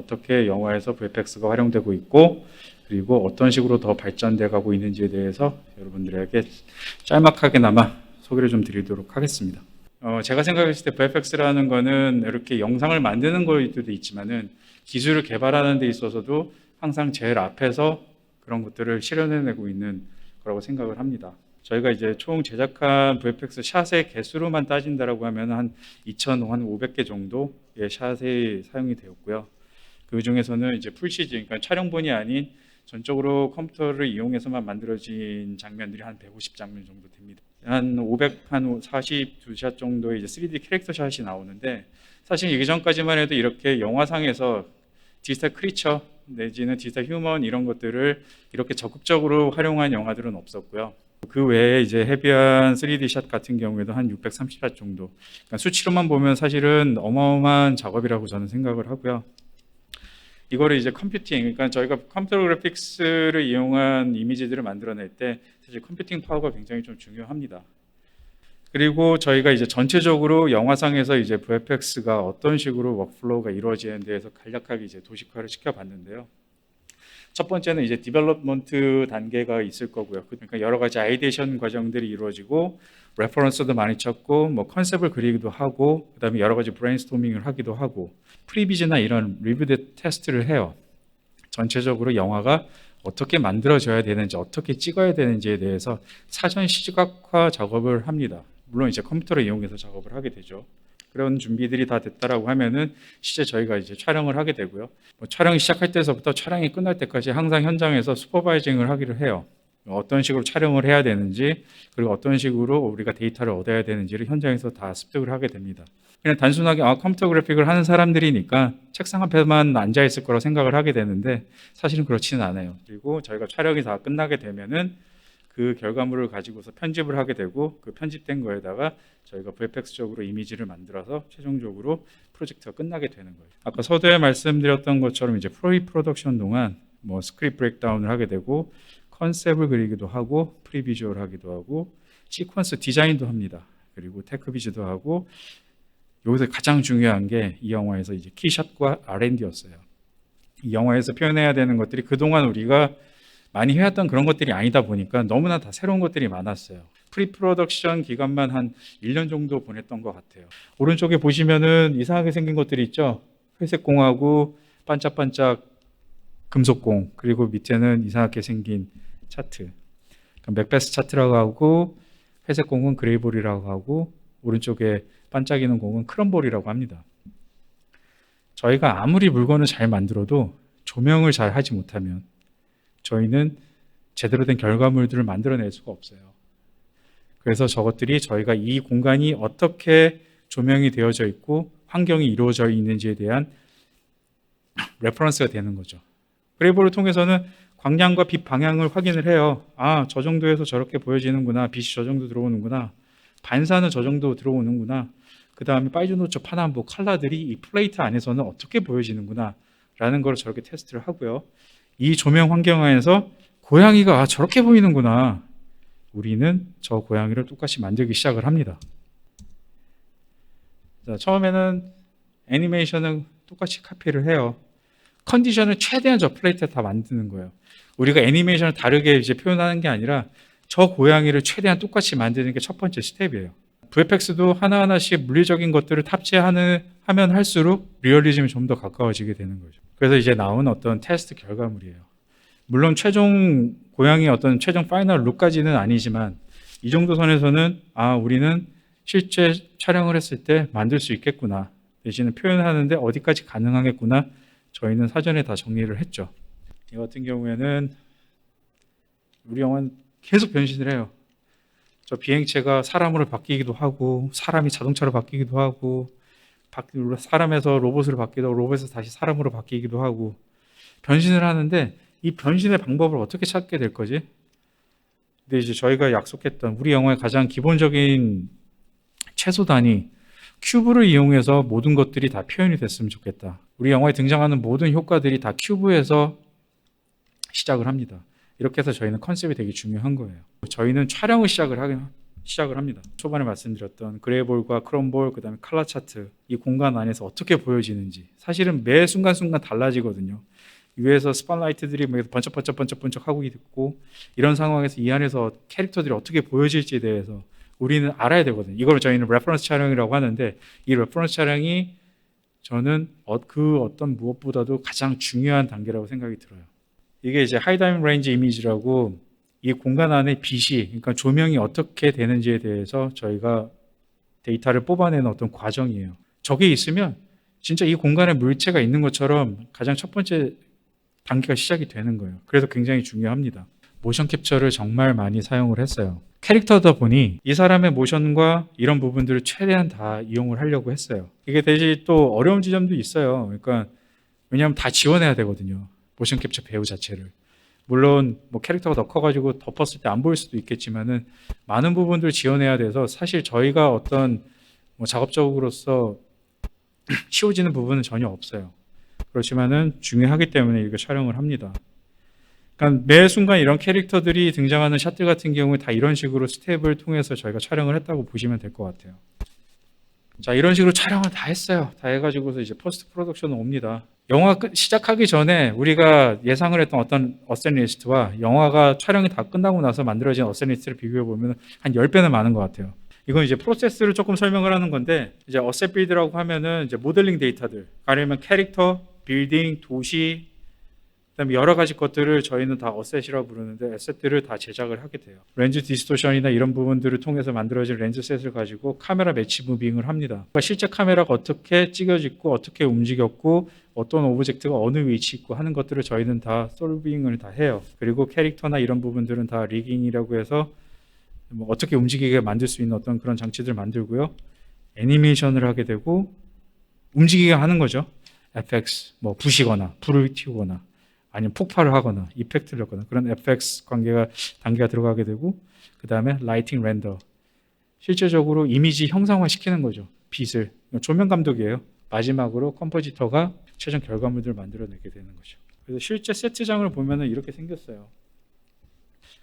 어떻게 영화에서 VFX가 활용되고 있고 그리고 어떤 식으로 더 발전돼 가고 있는지에 대해서 여러분들에게 짤막하게나마 소개를 좀 드리도록 하겠습니다. 제가 생각했을 때 VFX라는 거는 이렇게 영상을 만드는 거에도 있지만은 기술을 개발하는 데 있어서도 항상 제일 앞에서 그런 것들을 실현해내고 있는 거라고 생각을 합니다. 저희가 이제 총 제작한 VFX 샷의 개수로만 따진다라고 하면 한 2,500개 정도의 샷이 사용이 되었고요. 그 중에서는 이제 풀 CG, 그러니까 촬영본이 아닌 전적으로 컴퓨터를 이용해서만 만들어진 장면들이 한 150장면 정도 됩니다. 한 42샷 정도의 이제 3D 캐릭터 샷이 나오는데, 사실 예전까지만 해도 이렇게 영화상에서 디지털 크리처 내지는 디지털 휴먼 이런 것들을 이렇게 적극적으로 활용한 영화들은 없었고요. 그 외에 이제 헤비한 3D 샷 같은 경우에도 한 630샷 정도. 그러니까 수치로만 보면 사실은 어마어마한 작업이라고 저는 생각을 하고요. 이거를 이제 컴퓨팅, 그러니까 저희가 컴퓨터 그래픽스를 이용한 이미지들을 만들어낼 때 사실 컴퓨팅 파워가 굉장히 좀 중요합니다. 그리고 저희가 이제 전체적으로 영화상에서 이제 VFX가 어떤 식으로 워크플로우가 이루어지는 데에서 간략하게 이제 도식화를 시켜봤는데요. 첫 번째는 이제 디벨롭먼트 단계가 있을 거고요. 그러니까 여러 가지 아이디에이션 과정들이 이루어지고 레퍼런스도 많이 찾고 뭐 컨셉을 그리기도 하고 그다음에 여러 가지 브레인스토밍을 하기도 하고 프리비즈나 이런 리뷰 테스트를 해요. 전체적으로 영화가 어떻게 만들어져야 되는지 어떻게 찍어야 되는지에 대해서 사전 시각화 작업을 합니다. 물론 이제 컴퓨터를 이용해서 작업을 하게 되죠. 그런 준비들이 다 됐다라고 하면은 실제 저희가 이제 촬영을 하게 되고요. 촬영이 시작할 때서부터 촬영이 끝날 때까지 항상 현장에서 슈퍼바이징을 하기를 해요. 어떤 식으로 촬영을 해야 되는지 그리고 어떤 식으로 우리가 데이터를 얻어야 되는지를 현장에서 다 습득을 하게 됩니다. 그냥 단순하게 컴퓨터 그래픽을 하는 사람들이니까 책상 앞에만 앉아 있을 거라고 생각을 하게 되는데 사실은 그렇지는 않아요. 그리고 저희가 촬영이 다 끝나게 되면은 그 결과물을 가지고서 편집을 하게 되고 그 편집된 거에다가 저희가 VFX적으로 이미지를 만들어서 최종적으로 프로젝트가 끝나게 되는 거예요. 아까 서두에 말씀드렸던 것처럼 이제 프리 프로덕션 동안 뭐 스크립트 브레이크다운을 하게 되고 컨셉을 그리기도 하고 프리비주얼 하기도 하고 시퀀스 디자인도 합니다. 그리고 테크비즈도 하고 여기서 가장 중요한 게 이 영화에서 이제 키샷과 R&D였어요. 이 영화에서 표현해야 되는 것들이 그동안 우리가 많이 해왔던 그런 것들이 아니다 보니까 너무나 다 새로운 것들이 많았어요. 프리 프로덕션 기간만 한 1년 정도 보냈던 것 같아요. 오른쪽에 보시면은 이상하게 생긴 것들이 있죠. 회색 공하고 반짝반짝 금속공, 그리고 밑에는 이상하게 생긴 차트. 맥베스 차트라고 하고 회색 공은 그레이볼이라고 하고 오른쪽에 반짝이는 공은 크럼볼이라고 합니다. 저희가 아무리 물건을 잘 만들어도 조명을 잘 하지 못하면 저희는 제대로 된 결과물들을 만들어낼 수가 없어요. 그래서 저것들이 저희가 이 공간이 어떻게 조명이 되어져 있고 환경이 이루어져 있는지에 대한 레퍼런스가 되는 거죠. 그레이볼을 통해서는 광량과 빛 방향을 확인을 해요. 아, 저 정도에서 저렇게 보여지는구나. 빛이 저 정도 들어오는구나. 반사는 저 정도 들어오는구나. 그 다음에 파이즈노처 파남보 컬러들이 이 플레이트 안에서는 어떻게 보여지는구나 라는 걸 저렇게 테스트를 하고요. 이 조명 환경 안에서 고양이가 저렇게 보이는구나. 우리는 저 고양이를 똑같이 만들기 시작을 합니다. 자, 처음에는 애니메이션은 똑같이 카피를 해요. 컨디션을 최대한 저 플레이트에 다 만드는 거예요. 우리가 애니메이션을 다르게 이제 표현하는 게 아니라 저 고양이를 최대한 똑같이 만드는 게 첫 번째 스텝이에요. VFX도 하나하나씩 물리적인 것들을 탑재하면 할수록 리얼리즘이 좀 더 가까워지게 되는 거죠. 그래서 이제 나온 어떤 테스트 결과물이에요. 물론 최종 고양이 어떤 최종 파이널 룩까지는 아니지만 이 정도 선에서는 우리는 실제 촬영을 했을 때 만들 수 있겠구나. 대신에 표현하는데 어디까지 가능하겠구나. 저희는 사전에 다 정리를 했죠. 이 같은 경우에는 우리 영화는 계속 변신을 해요. 저 비행체가 사람으로 바뀌기도 하고 사람이 자동차로 바뀌기도 하고 사람에서 로봇으로 바뀌기도 하고 로봇에서 다시 사람으로 바뀌기도 하고 변신을 하는데 이 변신의 방법을 어떻게 찾게 될 거지? 근데 이제 저희가 약속했던 우리 영화의 가장 기본적인 최소 단위 큐브를 이용해서 모든 것들이 다 표현이 됐으면 좋겠다. 우리 영화에 등장하는 모든 효과들이 다 큐브에서 시작을 합니다. 이렇게 해서 저희는 컨셉이 되게 중요한 거예요. 저희는 촬영을 시작을 시작을 합니다. 초반에 말씀드렸던 그레이볼과 크롬볼, 그 다음에 칼라 차트, 이 공간 안에서 어떻게 보여지는지 사실은 매 순간순간 달라지거든요. 위에서 스팟라이트들이 번쩍번쩍 하고 있고, 이런 상황에서 이 안에서 캐릭터들이 어떻게 보여질지에 대해서 우리는 알아야 되거든요. 이걸 저희는 레퍼런스 촬영이라고 하는데, 이 레퍼런스 촬영이 저는 그 어떤 무엇보다도 가장 중요한 단계라고 생각이 들어요. 이게 이제 하이 다이밍 레인지 이미지라고, 이 공간 안에 빛이, 그러니까 조명이 어떻게 되는지에 대해서 저희가 데이터를 뽑아내는 어떤 과정이에요. 저게 있으면 진짜 이 공간에 물체가 있는 것처럼 가장 첫 번째 단계가 시작이 되는 거예요. 그래서 굉장히 중요합니다. 모션 캡처를 정말 많이 사용을 했어요. 캐릭터다 보니 이 사람의 모션과 이런 부분들을 최대한 다 이용을 하려고 했어요. 이게 대신 또 어려운 지점도 있어요. 그러니까 왜냐하면 다 지원해야 되거든요. 모션 캡처 배우 자체를. 물론 뭐 캐릭터가 더 커가지고 덮었을 때 안 보일 수도 있겠지만은 많은 부분들을 지원해야 돼서 사실 저희가 어떤 뭐 작업적으로서 치워지는 부분은 전혀 없어요. 그렇지만은 중요하기 때문에 이렇게 촬영을 합니다. 그러니까 매 순간 이런 캐릭터들이 등장하는 샷들 같은 경우에 다 이런 식으로 스텝을 통해서 저희가 촬영을 했다고 보시면 될 것 같아요. 자, 이런 식으로 촬영을 다 했어요. 다 해가지고서 이제 포스트 프로덕션은 옵니다. 영화 시작하기 전에 우리가 예상을 했던 어떤 어셋 리스트와 영화가 촬영이 다 끝나고 나서 만들어진 어셋 리스트를 비교해 보면 한 10배는 많은 것 같아요. 이건 이제 프로세스를 조금 설명을 하는 건데, 이제 어셋 빌드라고 하면은 이제 모델링 데이터들, 가령 캐릭터, 빌딩, 도시, 그다음에 여러 가지 것들을 저희는 다 어셋이라고 부르는데, 어셋들을 다 제작을 하게 돼요. 렌즈 디스토션이나 이런 부분들을 통해서 만들어진 렌즈 셋을 가지고 카메라 매치 무빙을 합니다. 그러니까 실제 카메라가 어떻게 찍어지고 어떻게 움직였고 어떤 오브젝트가 어느 위치 있고 하는 것들을 저희는 다 솔빙을 다 해요. 그리고 캐릭터나 이런 부분들은 다 리깅이라고 해서 뭐 어떻게 움직이게 만들 수 있는 어떤 그런 장치들을 만들고요. 애니메이션을 하게 되고 움직이게 하는 거죠. FX, 뭐 부시거나 불을 튀우거나 아니면 폭발을 하거나 이펙트를 하거나 그런 FX 단계가 들어가게 되고, 그 다음에 라이팅 렌더, 실제적으로 이미지 형상화 시키는 거죠. 빛을, 조명 감독이에요. 마지막으로 컴포지터가 최종 결과물들을 만들어내게 되는 거죠. 그래서 실제 세트장을 보면은 이렇게 생겼어요.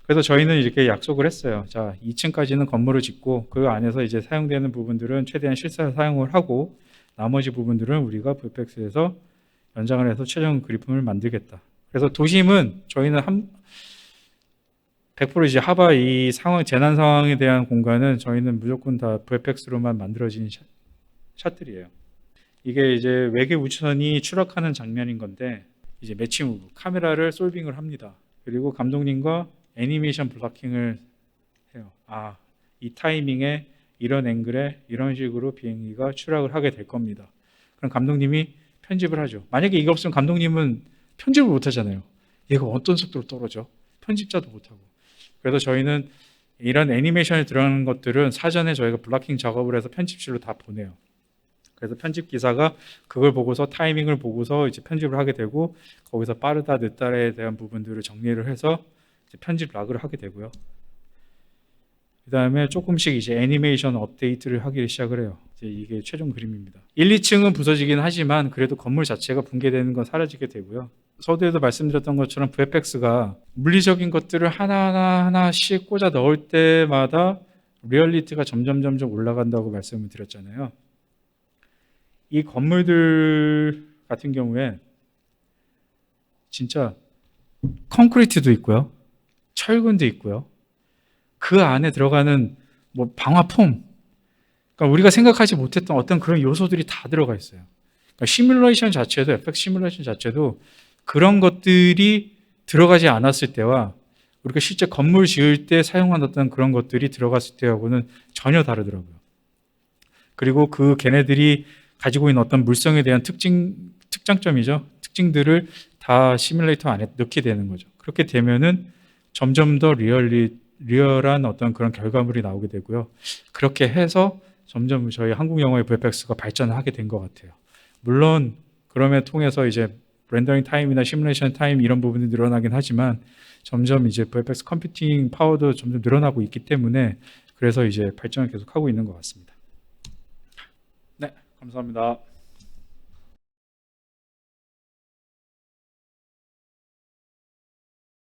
그래서 저희는 이렇게 약속을 했어요. 자, 2층까지는 건물을 짓고 그 안에서 이제 사용되는 부분들은 최대한 실사 사용을 하고 나머지 부분들은 우리가 VFX에서 연장을 해서 최종 그리품을 만들겠다. 그래서 도심은 저희는 100% 이제 하바 이 상황, 재난 상황에 대한 공간은 저희는 무조건 다 VFX로만 만들어진 샷들이에요. 이게 이제 외계 우주선이 추락하는 장면인 건데, 이제 매칭 무브, 카메라를 솔빙을 합니다. 그리고 감독님과 애니메이션 블러킹을 해요. 아, 이 타이밍에 이런 앵글에 이런 식으로 비행기가 추락을 하게 될 겁니다. 그럼 감독님이 편집을 하죠. 만약에 이게 없으면 감독님은 편집을 못 하잖아요. 얘가 어떤 속도로 떨어져? 편집자도 못 하고. 그래서 저희는 이런 애니메이션에 들어가는 것들은 사전에 저희가 블러킹 작업을 해서 편집실로 다 보내요. 그래서 편집 기사가 그걸 보고서 타이밍을 보고서 이제 편집을 하게 되고, 거기서 빠르다 늦다에 대한 부분들을 정리를 해서 이제 편집 락을 하게 되고요. 그 다음에 조금씩 이제 애니메이션 업데이트를 하기 시작을 해요. 이제 이게 최종 그림입니다. 1, 2층은 부서지긴 하지만 그래도 건물 자체가 붕괴되는 건 사라지게 되고요. 서두에도 말씀드렸던 것처럼 VFX가 물리적인 것들을 하나씩 꽂아 넣을 때마다 리얼리티가 점점 올라간다고 말씀을 드렸잖아요. 이 건물들 같은 경우에 진짜 콘크리트도 있고요. 철근도 있고요. 그 안에 들어가는 뭐 방화폼, 그러니까 우리가 생각하지 못했던 어떤 그런 요소들이 다 들어가 있어요. 그러니까 시뮬레이션 자체도, FX 시뮬레이션 자체도 그런 것들이 들어가지 않았을 때와 우리가 실제 건물 지을 때 사용한 어떤 그런 것들이 들어갔을 때하고는 전혀 다르더라고요. 그리고 그 걔네들이 가지고 있는 어떤 물성에 대한 특장점이죠. 특징들을 다 시뮬레이터 안에 넣게 되는 거죠. 그렇게 되면은 점점 더 리얼한 어떤 그런 결과물이 나오게 되고요. 그렇게 해서 점점 저희 한국 영화의 VFX가 발전을 하게 된 것 같아요. 물론 그럼에 통해서 이제 렌더링 타임이나 시뮬레이션 타임 이런 부분이 늘어나긴 하지만 점점 이제 VFX 컴퓨팅 파워도 점점 늘어나고 있기 때문에 그래서 이제 발전을 계속 하고 있는 것 같습니다. 네, 감사합니다.